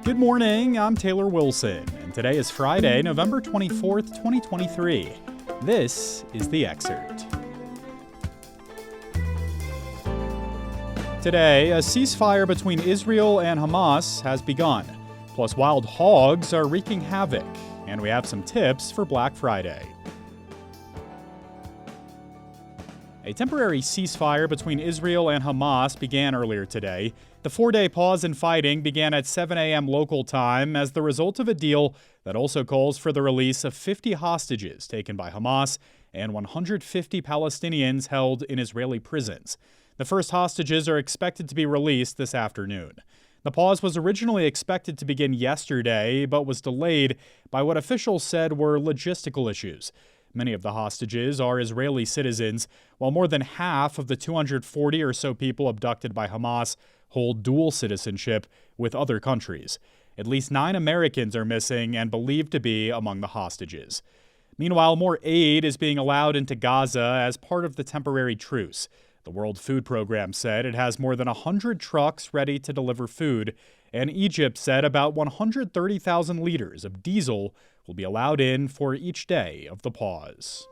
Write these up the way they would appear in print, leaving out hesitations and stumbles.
Good morning, I'm Taylor Wilson, and today is Friday, November 24th, 2023. This is The Excerpt. Today, a ceasefire between Israel and Hamas has begun. Plus, wild hogs are wreaking havoc, and we have some tips for Black Friday. A temporary ceasefire between Israel and Hamas began earlier today. The four-day pause in fighting began at 7 a.m. local time as the result of a deal that also calls for the release of 50 hostages taken by Hamas and 150 Palestinians held in Israeli prisons. The first hostages are expected to be released this afternoon. The pause was originally expected to begin yesterday, but was delayed by what officials said were logistical issues. Many of the hostages are Israeli citizens, while more than half of the 240 or so people abducted by Hamas hold dual citizenship with other countries. At least 9 Americans are missing and believed to be among the hostages. Meanwhile, more aid is being allowed into Gaza as part of the temporary truce. The World Food Program said it has more than 100 trucks ready to deliver food, and Egypt said about 130,000 liters of diesel will be allowed in for each day of the pause.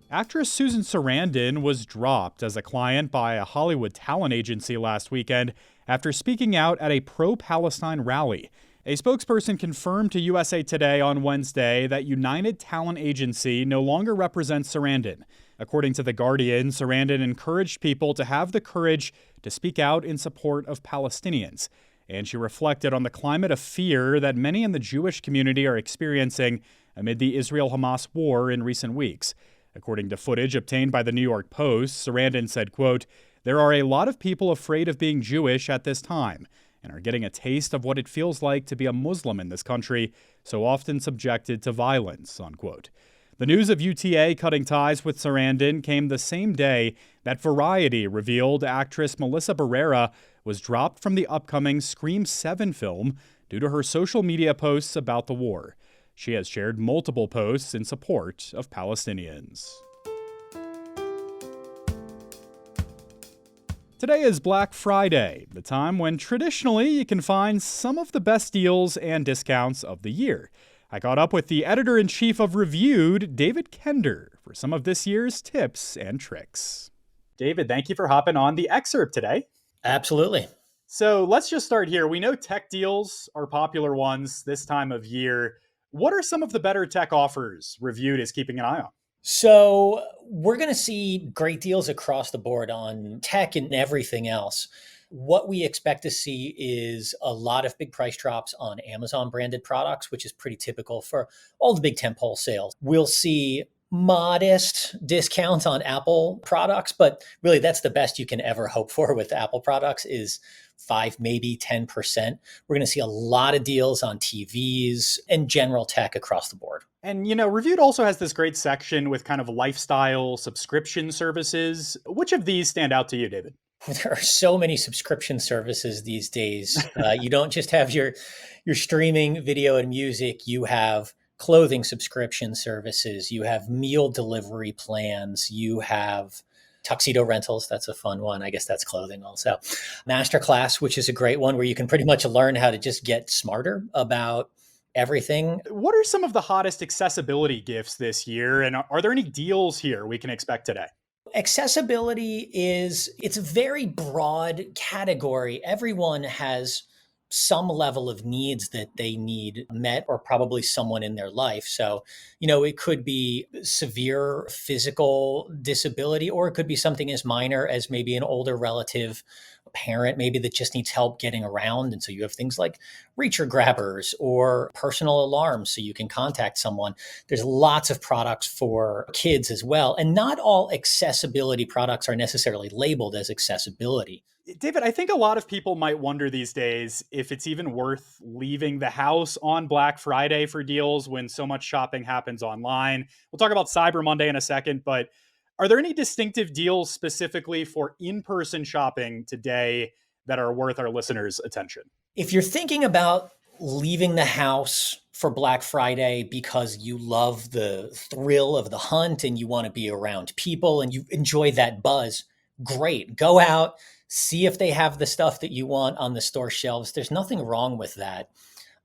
Actress Susan Sarandon was dropped as a client by a Hollywood talent agency last weekend after speaking out at a pro-Palestine rally. A spokesperson confirmed to USA Today on Wednesday that United Talent Agency no longer represents Sarandon. According to The Guardian, Sarandon encouraged people to have the courage to speak out in support of Palestinians. And she reflected on the climate of fear that many in the Jewish community are experiencing amid the Israel-Hamas war in recent weeks. According to footage obtained by the New York Post, Sarandon said, quote, "There are a lot of people afraid of being Jewish at this time and are getting a taste of what it feels like to be a Muslim in this country, so often subjected to violence," unquote. The news of UTA cutting ties with Sarandon came the same day that Variety revealed actress Melissa Barrera was dropped from the upcoming Scream 7 film due to her social media posts about the war. She has shared multiple posts in support of Palestinians. Today is Black Friday, the time when traditionally you can find some of the best deals and discounts of the year. I caught up with the Editor-in-Chief of Reviewed, David Kender, for some of this year's tips and tricks. David, thank you for hopping on The Excerpt today. Absolutely. So let's just start here. We know tech deals are popular ones this time of year. What are some of the better tech offers Reviewed is keeping an eye on? So we're going to see great deals across the board on tech and everything else. What we expect to see is a lot of big price drops on Amazon branded products, which is pretty typical for all the big tentpole sales. We'll see modest discounts on Apple products, but really that's the best you can ever hope for with Apple products is 5, maybe 10%. We're going to see a lot of deals on TVs and general tech across the board. And, Reviewed also has this great section with kind of lifestyle subscription services. Which of these stand out to you, David? There are so many subscription services these days. You don't just have your streaming video and music. You have clothing subscription services. You have meal delivery plans. You have tuxedo rentals. That's a fun one. I guess that's clothing also. Masterclass, which is a great one where you can pretty much learn how to just get smarter about everything. What are some of the hottest accessibility gifts this year? And are there any deals here we can expect today? Accessibility it's a very broad category. Everyone has some level of needs that they need met, or probably someone in their life. So, it could be severe physical disability, or it could be something as minor as maybe an older relative, a parent maybe that just needs help getting around. And so you have things like reacher grabbers or personal alarms so you can contact someone. There's lots of products for kids as well. And not all accessibility products are necessarily labeled as accessibility. David, I think a lot of people might wonder these days if it's even worth leaving the house on Black Friday for deals when so much shopping happens online. We'll talk about Cyber Monday in a second, but are there any distinctive deals specifically for in-person shopping today that are worth our listeners' attention? If you're thinking about leaving the house for Black Friday because you love the thrill of the hunt and you want to be around people and you enjoy that buzz, great. Go out, see if they have the stuff that you want on the store shelves. There's nothing wrong with that.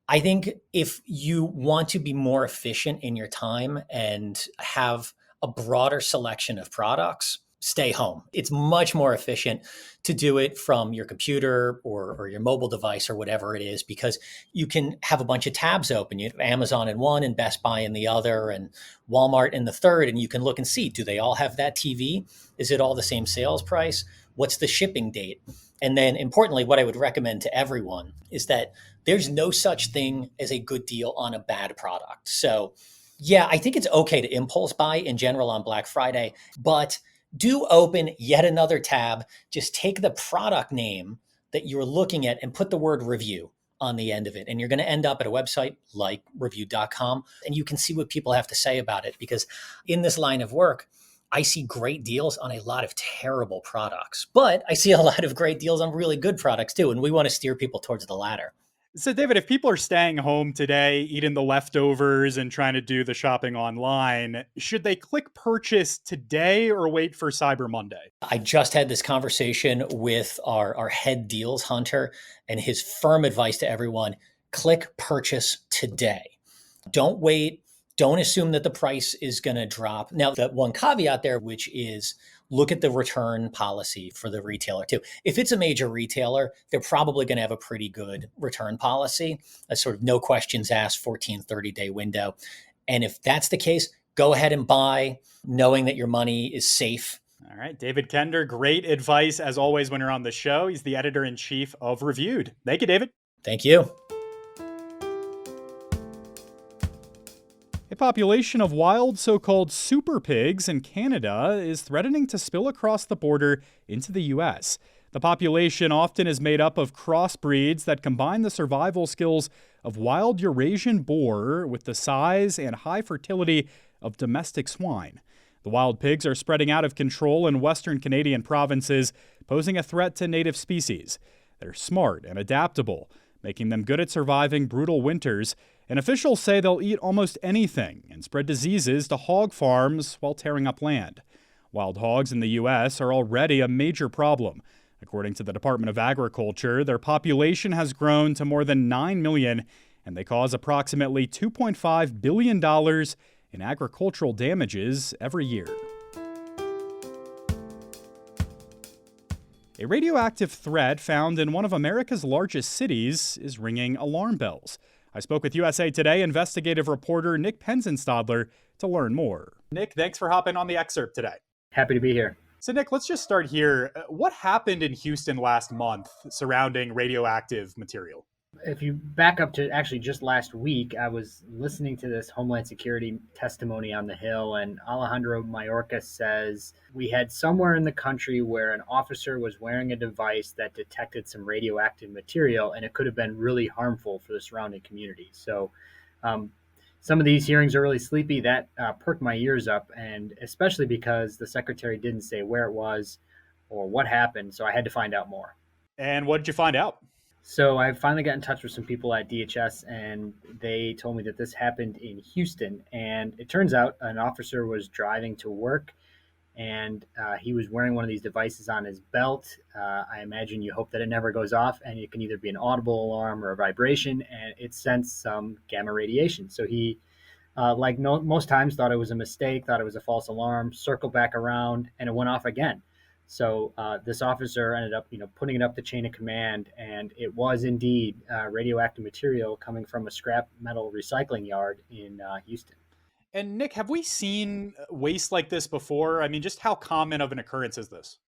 I think if you want to be more efficient in your time and have a broader selection of products, stay home. It's much more efficient to do it from your computer or your mobile device or whatever it is, because you can have a bunch of tabs open. You have Amazon in one and Best Buy in the other and Walmart in the third, and you can look and see, do they all have that TV? Is it all the same sales price? What's the shipping date? And then importantly, what I would recommend to everyone is that there's no such thing as a good deal on a bad product. So yeah, I think it's okay to impulse buy in general on Black Friday, but do open yet another tab. Just take the product name that you're looking at and put the word review on the end of it. And you're going to end up at a website like review.com, and you can see what people have to say about it. Because in this line of work, I see great deals on a lot of terrible products, but I see a lot of great deals on really good products too. And we want to steer people towards the latter. So, David, if people are staying home today, eating the leftovers and trying to do the shopping online, should they click purchase today or wait for Cyber Monday? I just had this conversation with our head deals hunter, and his firm advice to everyone: click purchase today. Don't wait. Don't assume that the price is going to drop. Now, the one caveat there, which is look at the return policy for the retailer too. If it's a major retailer, they're probably going to have a pretty good return policy, a sort of no questions asked 14, 30-day window. And if that's the case, go ahead and buy, knowing that your money is safe. All right, David Kender, great advice as always when you're on the show. He's the editor-in-chief of Reviewed. Thank you, David. Thank you. A population of wild so-called super pigs in Canada is threatening to spill across the border into the U.S. The population often is made up of crossbreeds that combine the survival skills of wild Eurasian boar with the size and high fertility of domestic swine. The wild pigs are spreading out of control in western Canadian provinces, posing a threat to native species. They're smart and adaptable, making them good at surviving brutal winters, and officials say they'll eat almost anything and spread diseases to hog farms while tearing up land. Wild hogs in the U.S. are already a major problem. According to the Department of Agriculture, their population has grown to more than 9 million, and they cause approximately $2.5 billion in agricultural damages every year. A radioactive threat found in one of America's largest cities is ringing alarm bells. I spoke with USA Today investigative reporter Nick Penzenstadler to learn more. Nick, thanks for hopping on the Excerpt today. Happy to be here. So, Nick, let's just start here. What happened in Houston last month surrounding radioactive material? If you back up to actually just last week, I was listening to this Homeland Security testimony on the Hill, and Alejandro Mayorkas says we had somewhere in the country where an officer was wearing a device that detected some radioactive material, and it could have been really harmful for the surrounding community. So some of these hearings are really sleepy. That perked my ears up, and especially because the secretary didn't say where it was or what happened, so I had to find out more. And what did you find out? So I finally got in touch with some people at DHS, and they told me that this happened in Houston. And it turns out an officer was driving to work, and he was wearing one of these devices on his belt. I imagine you hope that it never goes off, and it can either be an audible alarm or a vibration, and it sensed some gamma radiation. So he, most times, thought it was a mistake, thought it was a false alarm, circled back around, and it went off again. So this officer ended up, putting it up the chain of command, and it was indeed radioactive material coming from a scrap metal recycling yard in Houston. And Nick, have we seen waste like this before? I mean, just how common of an occurrence is this?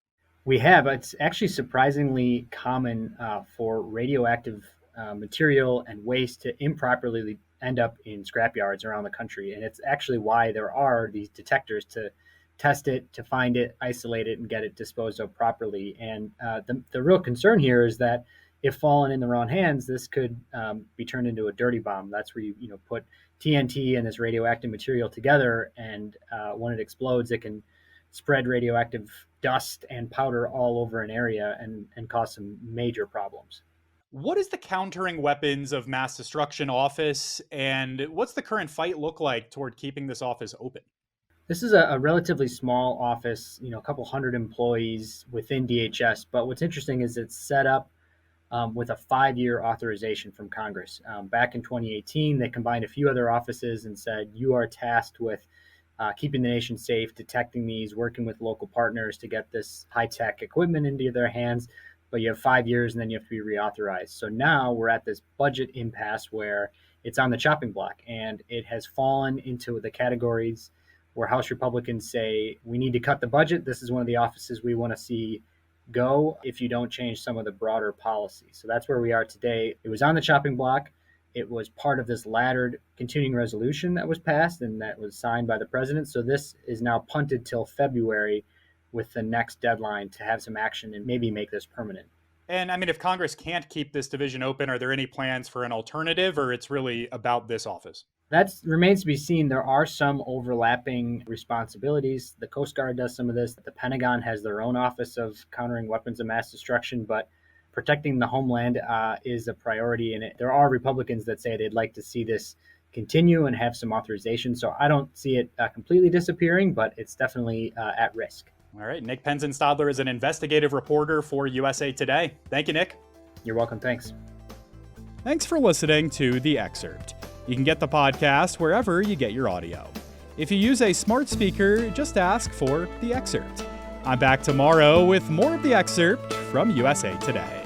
We have. It's actually surprisingly common for radioactive material and waste to improperly end up in scrap yards around the country. And it's actually why there are these detectors to test it, to find it, isolate it, and get it disposed of properly. And the real concern here is that if fallen in the wrong hands, this could be turned into a dirty bomb. That's where you put TNT and this radioactive material together, and when it explodes, it can spread radioactive dust and powder all over an area and cause some major problems. What is the Countering Weapons of Mass Destruction office, and what's the current fight look like toward keeping this office open? This is a relatively small office, a couple hundred employees within DHS. But what's interesting is it's set up with a 5-year authorization from Congress. Back in 2018, they combined a few other offices and said, you are tasked with keeping the nation safe, detecting these, working with local partners to get this high-tech equipment into their hands. But you have 5 years and then you have to be reauthorized. So now we're at this budget impasse where it's on the chopping block, and it has fallen into the categories where House Republicans say, we need to cut the budget. This is one of the offices we want to see go if you don't change some of the broader policies. So that's where we are today. It was on the chopping block. It was part of this laddered continuing resolution that was passed and that was signed by the president. So this is now punted till February with the next deadline to have some action and maybe make this permanent. And I mean, if Congress can't keep this division open, are there any plans for an alternative, or it's really about this office? That remains to be seen. There are some overlapping responsibilities. The Coast Guard does some of this. The Pentagon has their own Office of Countering Weapons of Mass Destruction, but protecting the homeland is a priority. And there are Republicans that say they'd like to see this continue and have some authorization. So I don't see it completely disappearing, but it's definitely at risk. All right. Nick Penzenstadler is an investigative reporter for USA Today. Thank you, Nick. You're welcome. Thanks. Thanks for listening to The Excerpt. You can get the podcast wherever you get your audio. If you use a smart speaker, just ask for The Excerpt. I'm back tomorrow with more of The Excerpt from USA Today.